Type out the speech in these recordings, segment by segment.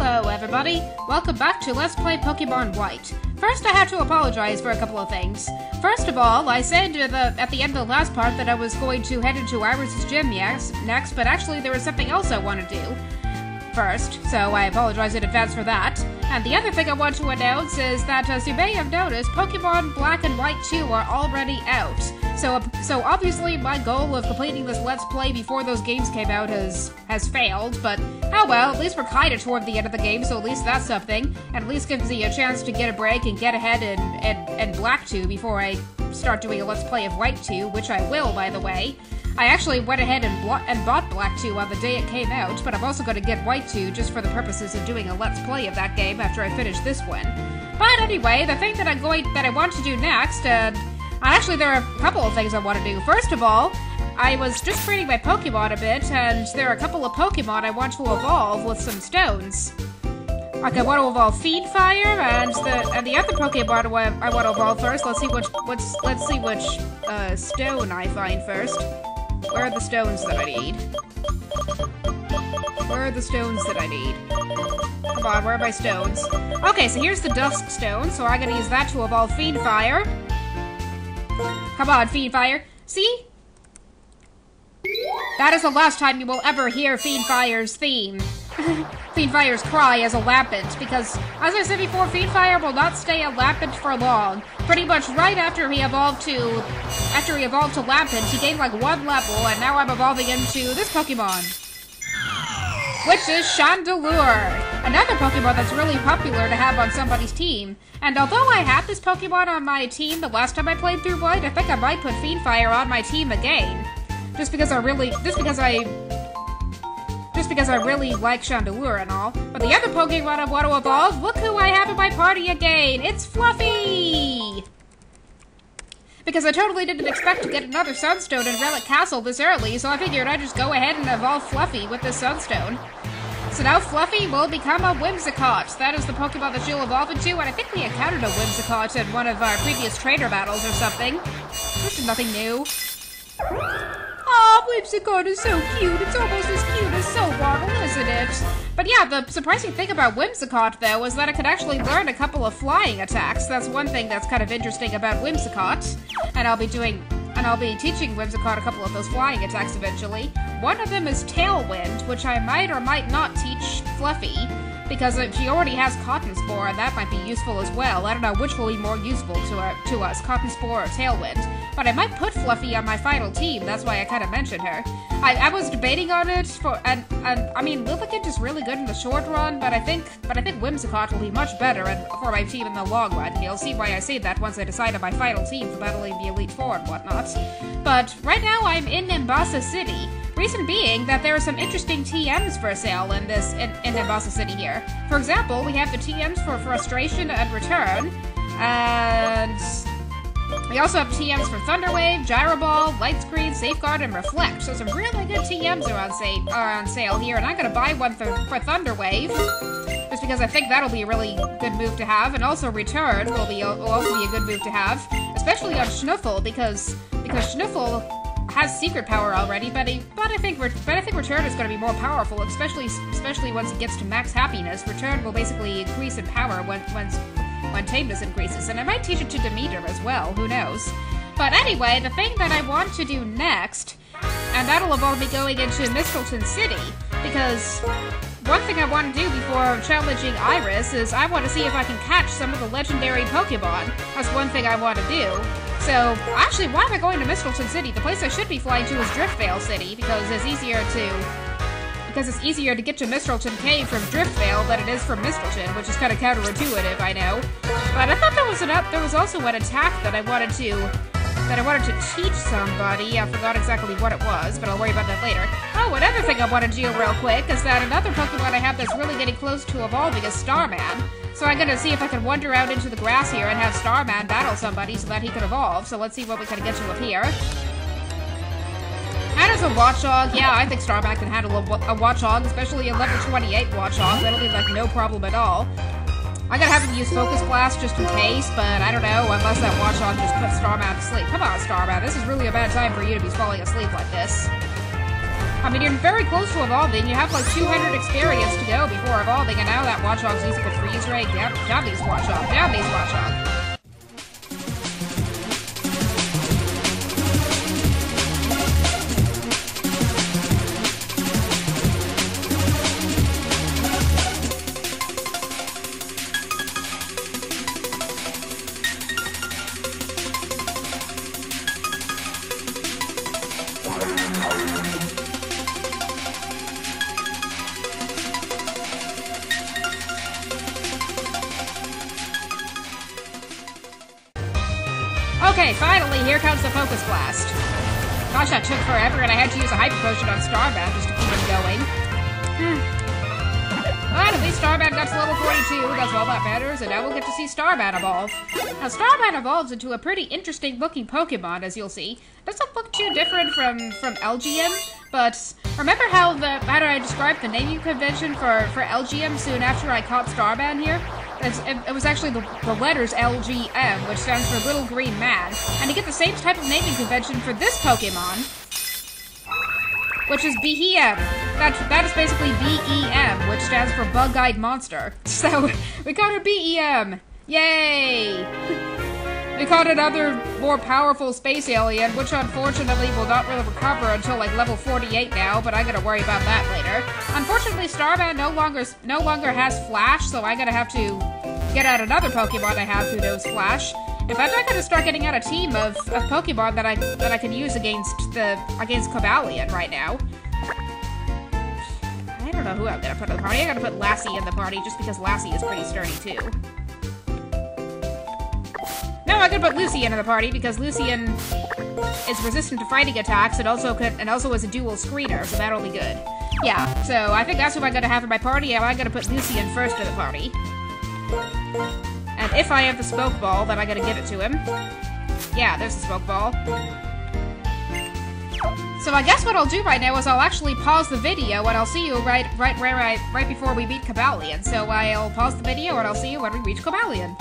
Hello everybody, welcome back to Let's Play Pokemon White. First I have to apologize for a couple of things. First of all, I said at the end of the last part that I was going to head into Iris's gym next, but actually there was something else I want to do first, so I apologize in advance for that. And the other thing I want to announce is that, as you may have noticed, Pokemon Black and White 2 are already out. So obviously my goal of completing this Let's Play before those games came out has failed, but oh well, at least we're kinda toward the end of the game, so at least that's something, and at least gives me a chance to get a break and get ahead in Black 2 before I start doing a Let's Play of White 2, which I will, by the way. I actually went ahead and bought Black 2 on the day it came out, but I'm also going to get White 2 just for the purposes of doing a Let's Play of that game after I finish this one. But anyway, the thing that I want to do next, actually there are a couple of things I want to do. First of all, I was just training my Pokemon a bit, and there are a couple of Pokemon I want to evolve with some stones. Like I want to evolve Fiendfire, and the other Pokemon I want to evolve first. Let's see which stone I find first. Where are the stones that I need? Where are the stones that I need? Come on, where are my stones? Okay, so here's the Dusk Stone, so I'm gonna use that to evolve Fiendfire. Come on, Fiendfire. See? That is the last time you will ever hear Fiendfire's theme. Fiendfire's cry as a Lampent, because, as I said before, Fiendfire will not stay a Lampent for long. Pretty much right after he evolved to Lampent, he gained like 1 level, and now I'm evolving into this Pokemon, which is Chandelure, another Pokemon that's really popular to have on somebody's team. And although I had this Pokemon on my team the last time I played through White, I think I might put Fiendfire on my team again, just because I really like Chandelure and all. But the other Pokemon I want to evolve, look who I have in my party again! It's Fluffy! Because I totally didn't expect to get another Sunstone in Relic Castle this early, so I figured I'd just go ahead and evolve Fluffy with this Sunstone. So now Fluffy will become a Whimsicott. That is the Pokemon that she'll evolve into, and I think we encountered a Whimsicott in one of our previous trainer battles or something. This is nothing new. Aw, Whimsicott is so cute. It's almost as cute as Soulwaddle, isn't it? But yeah, the surprising thing about Whimsicott, though, is that it could actually learn a couple of flying attacks. That's one thing that's kind of interesting about Whimsicott. And I'll be teaching Whimsicott a couple of those flying attacks eventually. One of them is Tailwind, which I might or might not teach Fluffy, because she already has Cotton Spore, and that might be useful as well. I don't know which will be more useful to us, Cotton Spore or Tailwind. But I might put Fluffy on my final team, that's why I kind of mentioned her. I was debating on it, and I mean, Lilligant is really good in the short run, but I think Whimsicott will be much better for my team in the long run. You'll see why I say that once I decide on my final team for battling the Elite Four and whatnot. But right now I'm in Nimbasa City. Reason being that there are some interesting TMs for sale in Nimbasa City here. For example, we have the TMs for Frustration and Return, and we also have TMs for Thunderwave, Gyroball, Light Screen, Safeguard, and Reflect. So some really good TMs are on sale here, and I'm gonna buy one for Thunderwave, just because I think that'll be a really good move to have, and also Return will also be a good move to have, especially on Schnuffle, because Schnuffle has secret power already, but I think Return is going to be more powerful, especially once it gets to max happiness. Return will basically increase in power when tameness increases, and I might teach it to Demeter as well, who knows. But anyway, the thing that I want to do next, and that'll involve me going into Mistralton City, because one thing I want to do before challenging Iris is I want to see if I can catch some of the legendary Pokemon. That's one thing I want to do. So, actually, why am I going to Mistralton City? The place I should be flying to is Driftvale City, because it's easier to get to Mistralton Cave from Driftvale than it is from Mistralton, which is kind of counterintuitive, I know. But I thought there was also an attack that I wanted to teach somebody. I forgot exactly what it was, but I'll worry about that later. Oh, another thing I want to do real quick is that another Pokemon I have that's really getting close to evolving is Starman. So I'm gonna see if I can wander out into the grass here and have Starman battle somebody so that he can evolve. So let's see what we can get to up here. And as a Watchog, yeah, I think Starman can handle a Watchog, especially a level 28 Watchog. That'll be like no problem at all. I'm gonna have him use Focus Blast just in case, but I don't know, unless that Watchog just puts Starman to sleep. Come on, Starman, this is really a bad time for you to be falling asleep like this. I mean, you're very close to evolving. You have like 200 experience to go before evolving, and now that Watchog's using a freeze ray. Down these Watchog. Down these Watchog. Okay, finally, here comes the Focus Blast. Gosh, that took forever, and I had to use a Hyper Potion on Starman just to keep him going. But at least Starman got to level 42, that's all that matters, and now we'll get to see Starman evolve. Now, Starman evolves into a pretty interesting-looking Pokemon, as you'll see. Doesn't look too different from LGM, but remember how I described the naming convention for LGM soon after I caught Starman here? It was actually the letters LGM, which stands for Little Green Man. And you get the same type of naming convention for this Pokemon, which is BEM. That is basically BEM, which stands for Bug-Eyed Monster. So, we got a BEM! Yay! We caught another more powerful space alien, which unfortunately will not really recover until like level 48 now, but I gotta worry about that later. Unfortunately, Starman no longer has Flash, so I'm gonna have to get out another Pokemon I have who knows Flash. In fact, I'm gonna start getting out a team of Pokemon that I can use against Cobalion right now. I don't know who I'm gonna put in the party. I'm gonna put Lassie in the party just because Lassie is pretty sturdy too. No, I'm gonna put Lucian in the party because Lucian is resistant to fighting attacks and also is a dual screener, so that'll be good. Yeah, so I think that's who I'm gonna have in my party, and I'm gonna put Lucian first in the party. And if I have the Smoke Ball, then I'm gonna give it to him. Yeah, there's the Smoke Ball. So I guess what I'll do right now is I'll actually pause the video, and I'll see you right before we meet Cobalion. So I'll pause the video, and I'll see you when we reach Cobalion.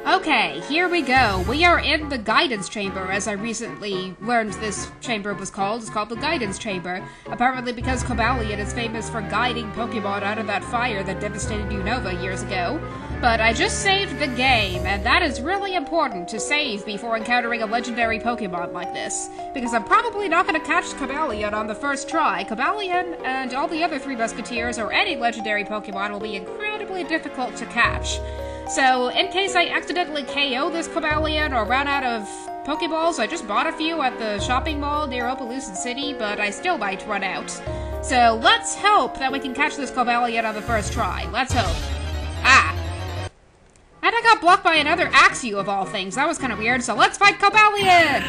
Okay, here we go. We are in the Guidance Chamber, as I recently learned this chamber was called. It's called the Guidance Chamber. Apparently because Cobalion is famous for guiding Pokemon out of that fire that devastated Unova years ago. But I just saved the game, and that is really important to save before encountering a legendary Pokemon like this. Because I'm probably not going to catch Cobalion on the first try. Cobalion and all the other 3 Musketeers or any legendary Pokemon will be incredibly difficult to catch. So, in case I accidentally KO this Cobalion or run out of Pokeballs, I just bought a few at the shopping mall near Opelousas City, but I still might run out. So, let's hope that we can catch this Cobalion on the first try. Let's hope. Ah! And I got blocked by another Axew of all things. That was kind of weird, so let's fight Cobalion!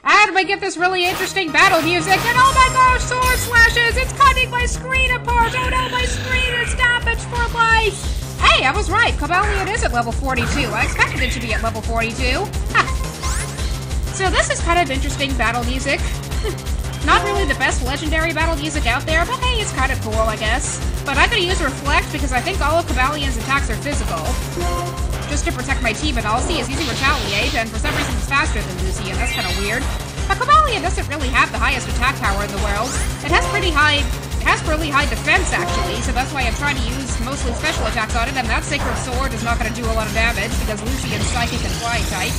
And we get this really interesting battle music, and oh my gosh, sword slashes! It's cutting my screen apart! Oh no, my screen is damaged for life! Hey, I was right. Cobalion is at level 42. I expected it to be at level 42. Ha. So this is kind of interesting battle music. Not really the best legendary battle music out there, but hey, it's kind of cool, I guess. But I'm going to use Reflect because I think all of Cobalion's attacks are physical. Just to protect my team, and all see is using Retaliate, and for some reason it's faster than Lucian. That's kind of weird. But Cobalion doesn't really have the highest attack power in the world. It has really high defense, actually, so that's why I'm trying to use mostly special attacks on it, and that Sacred Sword is not going to do a lot of damage, because Lucian's Psychic and Flying type.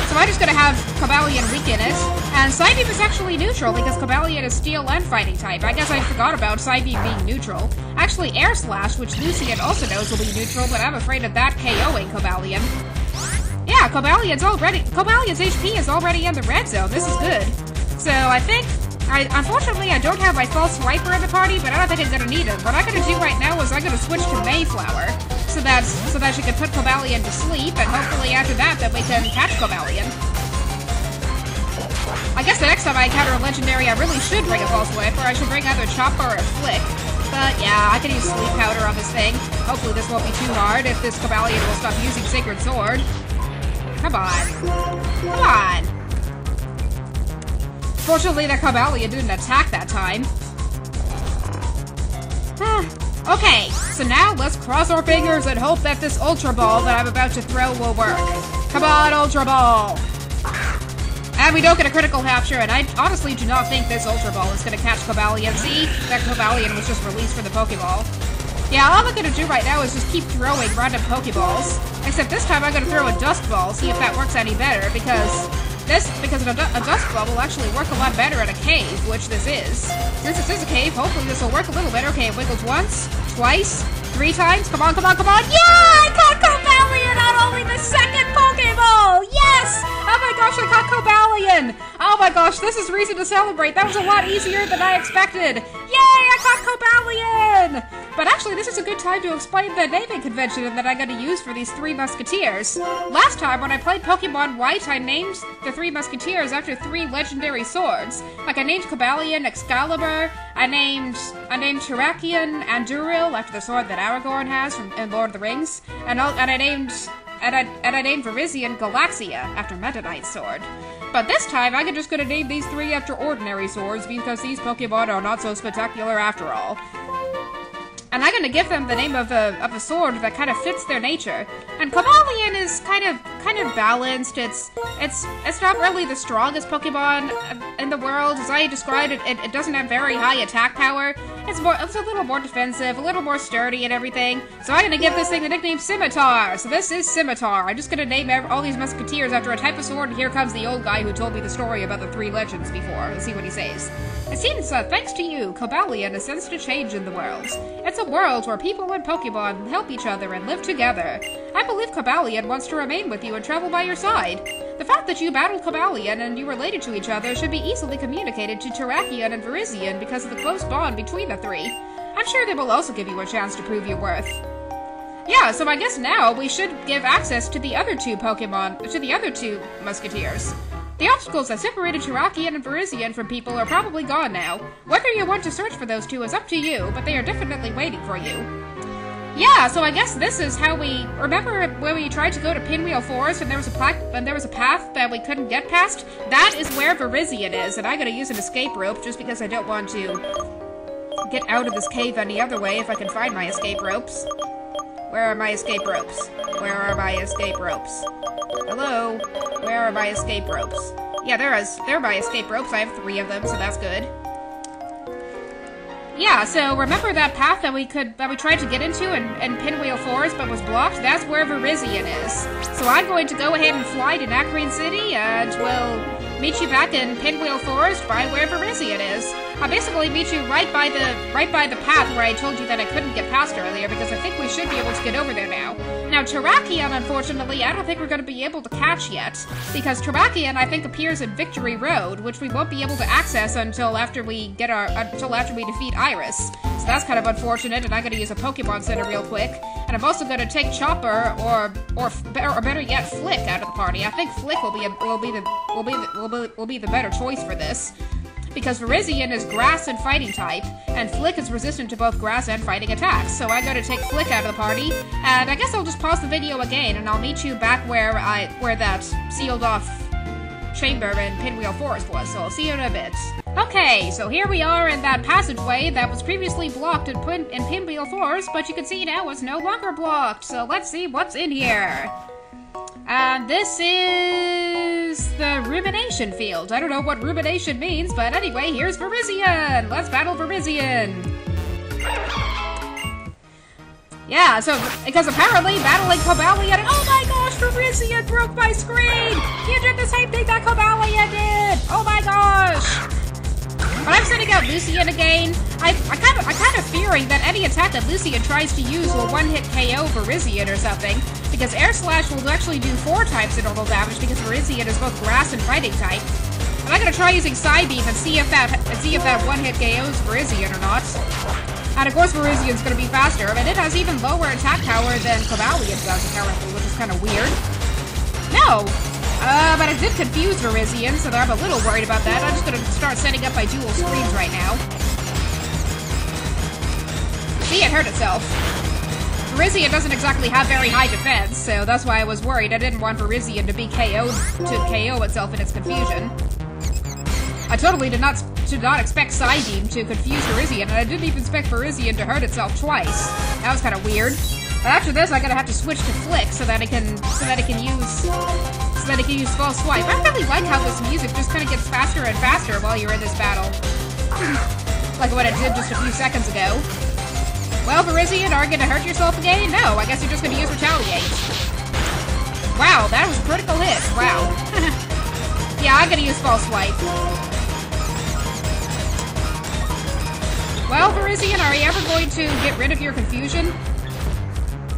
So I'm just going to have Cobalion weaken it, and Psybeam is actually neutral, because Cobalion is Steel and Fighting type. I guess I forgot about Psybeam being neutral. Actually, Air Slash, which Lucian also knows will be neutral, but I'm afraid of that KOing Cobalion. Yeah, Cobalion's HP is already in the red zone. This is good. So I think... Unfortunately, I don't have my False Swiper in the party, but I don't think I'm gonna need him. What I'm gonna do right now is I'm gonna switch to Mayflower, so that she can put Cobalion to sleep, and hopefully after that we can catch Cobalion. I guess the next time I encounter a legendary, I really should bring a False Swiper. I should bring either Chopper or Flick. But yeah, I can use Sleep Powder on this thing. Hopefully this won't be too hard if this Cobalion will stop using Sacred Sword. Come on. Come on. Fortunately, that Cobalion didn't attack that time. Okay, so now let's cross our fingers and hope that this Ultra Ball that I'm about to throw will work. Come on, Ultra Ball! And we don't get a critical capture, and I honestly do not think this Ultra Ball is going to catch Cobalion. See? That Cobalion was just released for the Pokeball. Yeah, all I'm going to do right now is just keep throwing random Pokeballs. Except this time I'm going to throw a Dust Ball, see if that works any better, because a Dust Ball will actually work a lot better at a cave, which this is. Since this is a cave, hopefully this will work a little better. Okay, it wiggles once, twice, 3 times. Come on, come on, come on. Yeah! I caught Cobalion on only the second Pokeball! Yes! Oh my gosh, I caught Cobalion! Oh my gosh, this is reason to celebrate. That was a lot easier than I expected. Yay! I caught Cobalion! But actually, this is a good time to explain the naming convention that I'm going to use for these 3 Musketeers. Last time, when I played Pokemon White, I named the 3 Musketeers after 3 legendary swords. Like, I named Cobalion Excalibur, I named Terrakion Anduril after the sword that Aragorn has in Lord of the Rings, and I named Virizion Galaxia after Meta Knight's sword. But this time, I'm just going to name these 3 after ordinary swords because these Pokemon are not so spectacular after all. And I'm going to give them the name of a sword that kind of fits their nature. And Cobalion is kind of balanced. It's not really the strongest Pokemon in the world. As I described it, it doesn't have very high attack power. It's a little more defensive, a little more sturdy and everything. So I'm going to give this thing the nickname Scimitar. So this is Scimitar. I'm just going to name all these Musketeers after a type of sword, and here comes the old guy who told me the story about the 3 legends before. Let's see what he says. It seems that thanks to you, Cobalion has sensed a change in the world. It's a world where people and Pokemon help each other and live together. I believe Cobalion wants to remain with you and travel by your side. The fact that you battled Cobalion and you related to each other should be easily communicated to Terrakion and Virizion because of the close bond between the 3. I'm sure they will also give you a chance to prove your worth. Yeah, so I guess now we should give access to the other 2 Musketeers. The obstacles that separated Terrakion and Virizion from people are probably gone now. Whether you want to search for those 2 is up to you, but they are definitely waiting for you. Yeah, so I guess this is how we... Remember when we tried to go to Pinwheel Forest and there was a path that we couldn't get past? That is where Virizion is, and I'm gonna use an escape rope just because I don't want to get out of this cave any other way if I can find my escape ropes. Where are my escape ropes? Where are my escape ropes? Hello? Where are my escape ropes? Yeah, there are my escape ropes. I have 3 of them, so that's good. Yeah, so remember that path that we tried to get into in Pinwheel Forest but was blocked? That's where Virizion is. So I'm going to go ahead and fly to Nacrene City, and we'll meet you back in Pinwheel Forest by where Virizion is. I'll basically meet you right by the path where I told you that I couldn't get past earlier, because I think we should be able to get over there now. Now, Terrakion, unfortunately, I don't think we're going to be able to catch yet, because Terrakion, I think, appears in Victory Road, which we won't be able to access until after we defeat Iris. So that's kind of unfortunate, and I'm going to use a Pokemon Center real quick. And I'm also going to take Chopper or better yet, Flick out of the party. I think Flick will be the better choice for this, because Virizion is Grass and Fighting type, and Flick is resistant to both Grass and Fighting attacks. So I'm going to take Flick out of the party, and I guess I'll just pause the video again, and I'll meet you back where that sealed off chamber in Pinwheel Forest was. So I'll see you in a bit. Okay, so here we are in that passageway that was previously blocked in Pinwheel Forest, but you can see now it's no longer blocked. So let's see what's in here. And this is the Rumination Field. I don't know what rumination means, but anyway, here's Virizion! Let's battle Virizion! Yeah, so, because apparently battling Cobalion, and oh my gosh, Virizion broke my screen! You did the same thing that Cobalion did! Oh my gosh! But I'm sending out Lucian again. I'm kind of fearing that any attack that Lucian tries to use will one-hit KO Virizion or something, because Air Slash will actually do 4 types of normal damage because Virizion is both Grass and Fighting type. And I'm gonna try using Psybeam and see if that one-hit KOs Virizion or not. And of course Virizion's gonna be faster, and it has even lower attack power than Cobalion does apparently, which is kind of weird. No! But I did confuse Virizion, so I'm a little worried about that. I'm just gonna start setting up my dual screens right now. See, it hurt itself. Virizion doesn't exactly have very high defense, so that's why I was worried. I didn't want Virizion to be KO'd, to KO itself in its confusion. I totally did not expect Psybeam to confuse Virizion, and I didn't even expect Virizion to hurt itself twice. That was kind of weird. After this, I'm gonna have to switch to Flick so that I can use False Swipe. I really like how this music just kind of gets faster and faster while you're in this battle. Like what it did just a few seconds ago. Well, Virizion, are you gonna hurt yourself again? No, I guess you're just gonna use Retaliate. Wow, that was a critical hit. Wow. Yeah, I'm gonna use False Swipe. Well, Virizion, are you ever going to get rid of your confusion?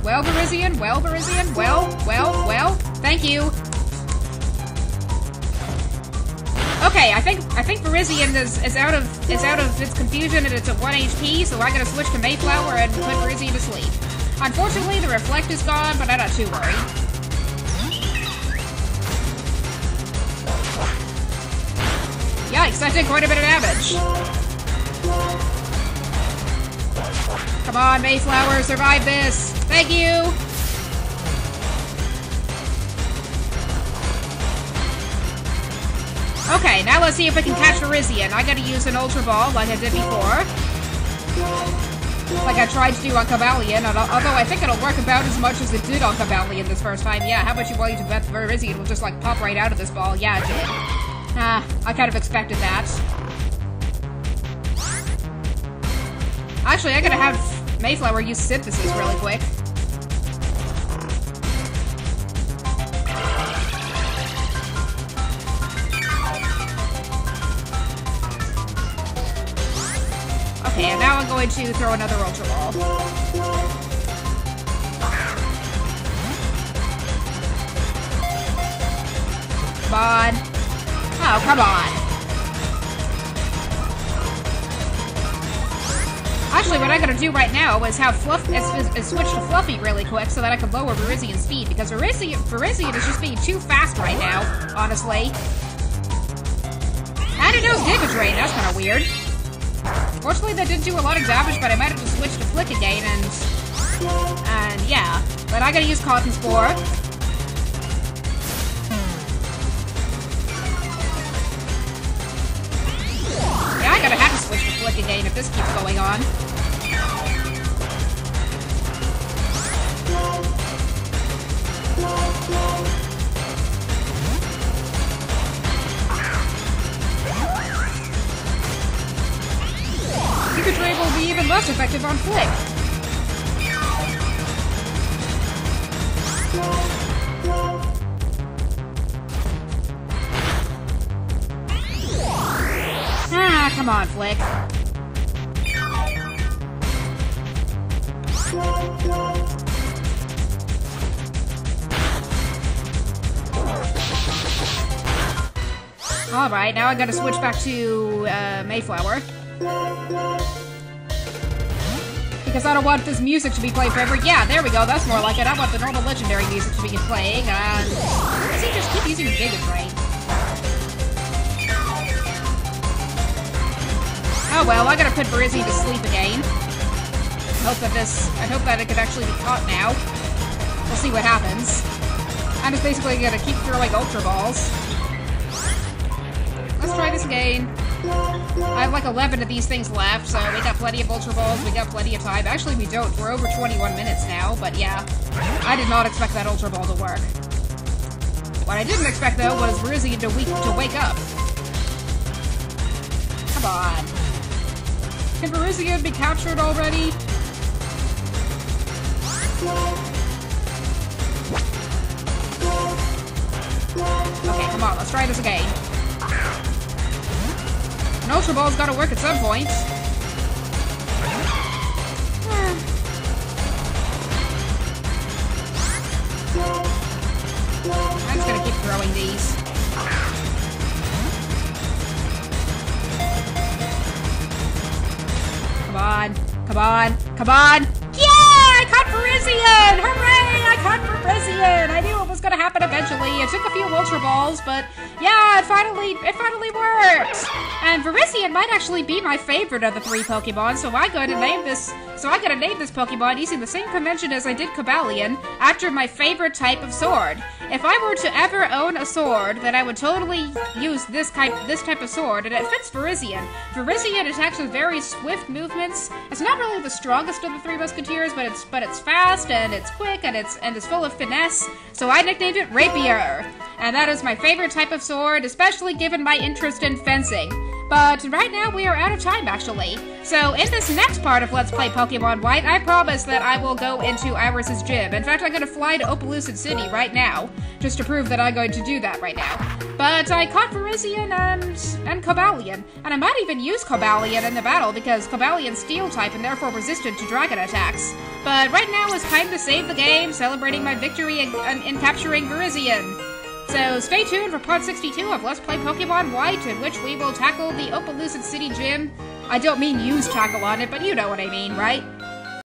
Well, Virizion, well, thank you. Okay, I think Virizion is out of its confusion and it's at 1 HP, so I'm gonna switch to Mayflower and put Virizion to sleep. Unfortunately, the Reflect is gone, but I'm not too worried. Yikes, that did quite a bit of damage. Come on, Mayflower, survive this! Thank you! Okay, now let's see if we can catch Virizion. I gotta use an Ultra Ball like I did before. Like I tried to do on Cobalion, although I think it'll work about as much as it did on Cobalion this first time. Yeah, how much you willing to bet Virizion will just like pop right out of this ball? Yeah, it did. I kind of expected that. Actually, I gotta have Mayflower use Synthesis really quick. Okay, and now I'm going to throw another Ultra Ball. Come on. Oh, come on. Actually, what I'm gonna do right now is have is switch to Fluffy really quick so that I can lower Virizion's speed, because Virizion is just being too fast right now, honestly. And it knows Giga Drain, that's kinda weird. Fortunately, that didn't do a lot of damage, but I might have just switched to Flick again, and yeah. But I gotta use Cotton Spore. Yeah, I gotta have to switch to Flick again if this keeps going on. Giga Drain will be even less effective on Flick. Ah, come on, Flick. Alright, now I gotta switch back to Mayflower. Because I don't want this music to be played forever. Yeah, there we go, that's more like it. I want the normal legendary music to be playing, and... Does he just keep using Giga Drain? Oh well, I gotta put Virizion to sleep again. I hope that it could actually be caught now. We'll see what happens. I'm just basically gonna keep throwing Ultra Balls. Let's try this again. I have like 11 of these things left, so we got plenty of Ultra Balls, we got plenty of time. Actually, we don't. We're over 21 minutes now, but yeah. I did not expect that Ultra Ball to work. What I didn't expect, though, was Virizion to wake up. Come on. Can Virizion be captured already? Okay, come on, let's try this again. An Ultra Ball's gotta work at some point. I'm just gonna keep throwing these. Come on, come on, come on! Yeah! I caught Virizion! Hooray! I caught Virizion! I knew it was gonna happen eventually. It took a few Ultra Balls, but yeah, it finally worked! And Virizion might actually be my favorite of the 3 Pokemon, so I'm going to name this Pokemon using the same convention as I did Cobalion, after my favorite type of sword. If I were to ever own a sword, then I would totally use this type of sword, and it fits Virizion. Virizion attacks with very swift movements. It's not really the strongest of the 3 Musketeers, but it's fast, and it's quick, and it's full of finesse, so I nicknamed it Rapier. And that is my favorite type of sword, especially given my interest in fencing. But right now we are out of time, actually. So in this next part of Let's Play Pokemon White, I promise that I will go into Iris's gym. In fact, I'm going to fly to Opelucid City right now, just to prove that I'm going to do that right now. But I caught Virizion and Cobalion, and I might even use Cobalion in the battle, because Cobalion's Steel-type and therefore resistant to dragon attacks. But right now is time to save the game, celebrating my victory in capturing Virizion. So stay tuned for part 62 of Let's Play Pokemon White, in which we will tackle the Opelucid City gym. I don't mean use tackle on it, but you know what I mean, right?